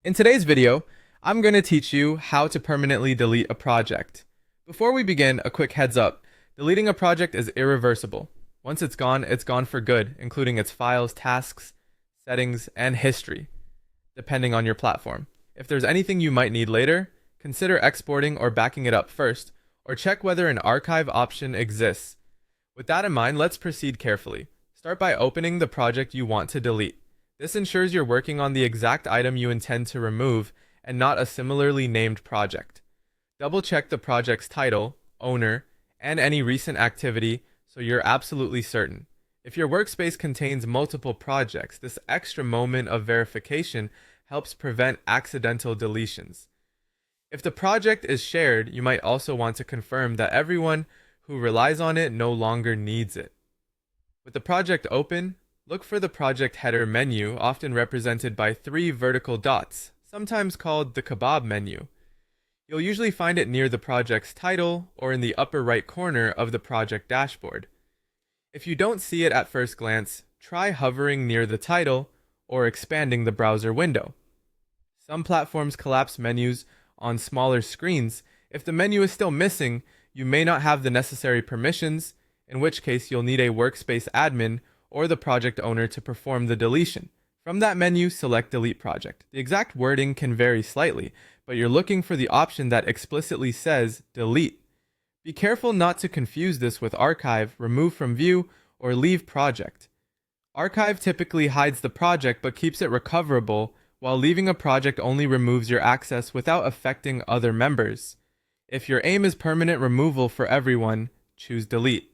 In today's video, I'm going to teach you how to permanently delete a project. Before we begin, a quick heads up. Deleting a project is irreversible. Once it's gone for good, including its files, tasks, settings, and history, depending on your platform. If there's anything you might need later, consider exporting or backing it up first, or check whether an archive option exists. With that in mind, let's proceed carefully. Start by opening the project you want to delete. This ensures you're working on the exact item you intend to remove and not a similarly named project. Double-check the project's title, owner, and any recent activity so you're absolutely certain. If your workspace contains multiple projects, this extra moment of verification helps prevent accidental deletions. If the project is shared, you might also want to confirm that everyone who relies on it no longer needs it. With the project open, look for the project header menu, often represented by 3 vertical dots, sometimes called the kebab menu. You'll usually find it near the project's title or in the upper right corner of the project dashboard. If you don't see it at first glance, try hovering near the title or expanding the browser window. Some platforms collapse menus on smaller screens. If the menu is still missing, you may not have the necessary permissions, in which case you'll need a workspace admin or the project owner to perform the deletion. From that menu, select Delete Project. The exact wording can vary slightly, but you're looking for the option that explicitly says Delete. Be careful not to confuse this with Archive, Remove from View, or Leave Project. Archive typically hides the project but keeps it recoverable, while leaving a project only removes your access without affecting other members. If your aim is permanent removal for everyone, choose Delete.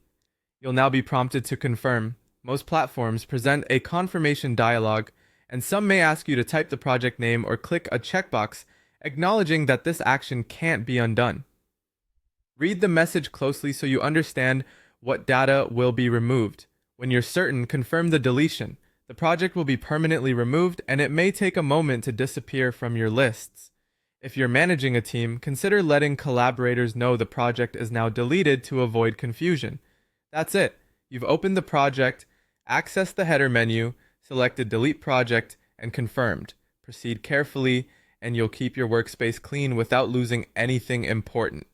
You'll now be prompted to confirm. Most platforms present a confirmation dialog, and some may ask you to type the project name or click a checkbox acknowledging that this action can't be undone. Read the message closely so you understand what data will be removed. When you're certain, confirm the deletion. The project will be permanently removed, and it may take a moment to disappear from your lists. If you're managing a team, consider letting collaborators know the project is now deleted to avoid confusion. That's it. You've opened the project, accessed the header menu, selected Delete Project, and confirmed. Proceed carefully, and you'll keep your workspace clean without losing anything important.